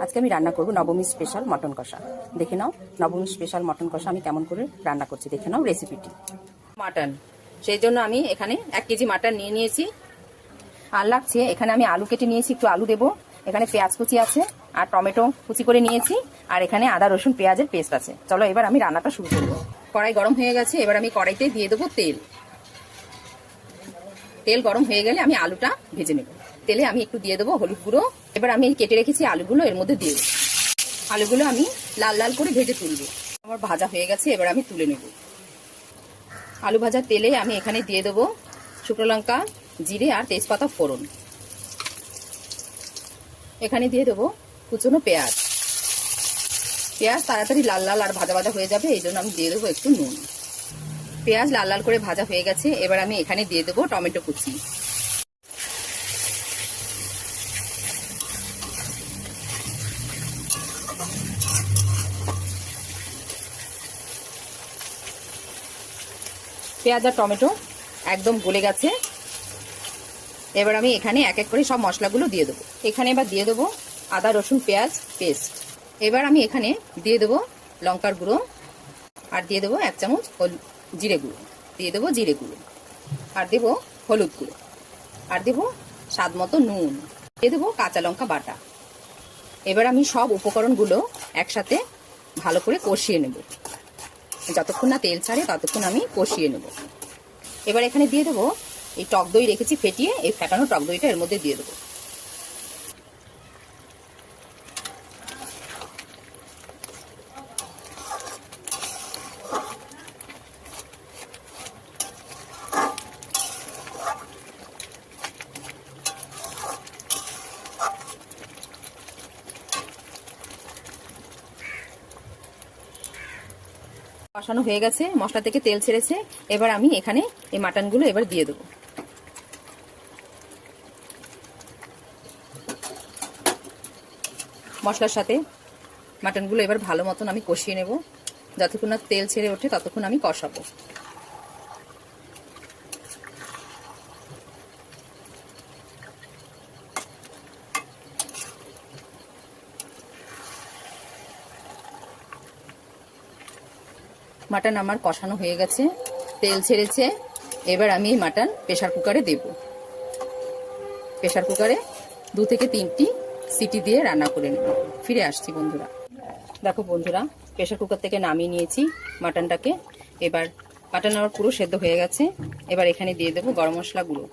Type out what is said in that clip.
আজকে আমি রান্না করব নবমী স্পেশাল মটন কষা। দেখে নাও নবমী স্পেশাল মটন কষা আমি কেমন করে রান্না করছি, দেখে নাও রেসিপিটি। মাটন, সেই জন্য আমি এখানে 1 কেজি মাটন নিয়ে নিয়েছি। আর লাগছে এখানে আমি আলু কেটে নিয়েছি, একটু আলু দেবো। এখানে পেঁয়াজ কুচি আছে আর টমেটো কুচি করে নিয়েছি, আর এখানে আদা রসুন পেঁয়াজের পেস্ট আছে। চলো এবার আমি রান্নাটা শুরু করবো। কড়াই গরম হয়ে গেছে, এবার আমি কড়াইতে দিয়ে দেবো তেল। তেল গরম হয়ে গেলে আমি আলুটা ভেজে নেব। তেলে আমি একটু দিয়ে দেবো হলুদ গুঁড়ো। এবার আমি কেটে রেখেছি আলুগুলো এর মধ্যে দিয়ে দেবো। আলুগুলো আমি লাল লাল করে ভেজে তুলবো। আমার ভাজা হয়ে গেছে, এবার আমি তুলে নেব। আলু ভাজার তেলে আমি এখানে দিয়ে দেবো শুকনো লঙ্কা, জিরে আর তেজপাতা ফোড়ন। এখানে দিয়ে দেবো কুচনো পেঁয়াজ। পেঁয়াজ তাড়াতাড়ি লাল লাল আর ভাজা ভাজা হয়ে যাবে, এই জন্য আমি দিয়ে দেবো একটু নুন। পেঁয়াজ লাল লাল করে ভাজা হয়ে গেছে, এবার আমি এখানে দিয়ে দেবো টমেটো কুচি। পেঁয়াজ আর টমেটো একদম গলে গেছে, এবার আমি এখানে এক এক করে সব মশলাগুলো দিয়ে দেবো। এখানে এবার দিয়ে দেবো আদা রসুন পেঁয়াজ পেস্ট। এবার আমি এখানে দিয়ে দেবো লঙ্কার গুঁড়ো, আর দিয়ে দেবো 1 চামচ জিরে গুঁড়ো, দিয়ে দেবো জিরে গুঁড়ো, আর দেবো হলুদ গুঁড়ো, আর দেবো স্বাদ মতো নুন, দিয়ে দেবো কাঁচা লঙ্কা বাটা। এবার আমি সব উপকরণগুলো একসাথে ভালো করে কষিয়ে নেব। যতক্ষণ না তেল ছাড়ে ততক্ষণ আমি কষিয়ে নেব। এবার এখানে দিয়ে দেবো এই টক দই রেখেছি ফেটিয়ে, এই ফেটানো টক দইটা এর মধ্যে দিয়ে দেবো। কষানো হয়ে গেছে, মশলা থেকে তেল ছেড়েছে। এবার আমি এখানে এই মাটনগুলো এবার দিয়ে দেবো। মশলার সাথে মাটনগুলো এবার ভালো মতন আমি কষিয়ে নেব। যতক্ষণ না তেল ছেড়ে ওঠে ততক্ষণ আমি কষাবো। মাটন আমার কষানো হয়ে গেছে, তেল ছেড়েছে। এবার আমি এই মাটন প্রেসার কুকারে দেব। প্রেসার কুকারে 2 থেকে 3টি সিটি দিয়ে রান্না করে নেব। ফিরে আসছি বন্ধুরা। দেখো বন্ধুরা, প্রেসার কুকার থেকে নামিয়ে নিয়েছি মাটনটাকে। এবার মাটন আমার পুরো সেদ্ধ হয়ে গেছে। এবার এখানে দিয়ে দেবো গরম মশলা গুঁড়ো।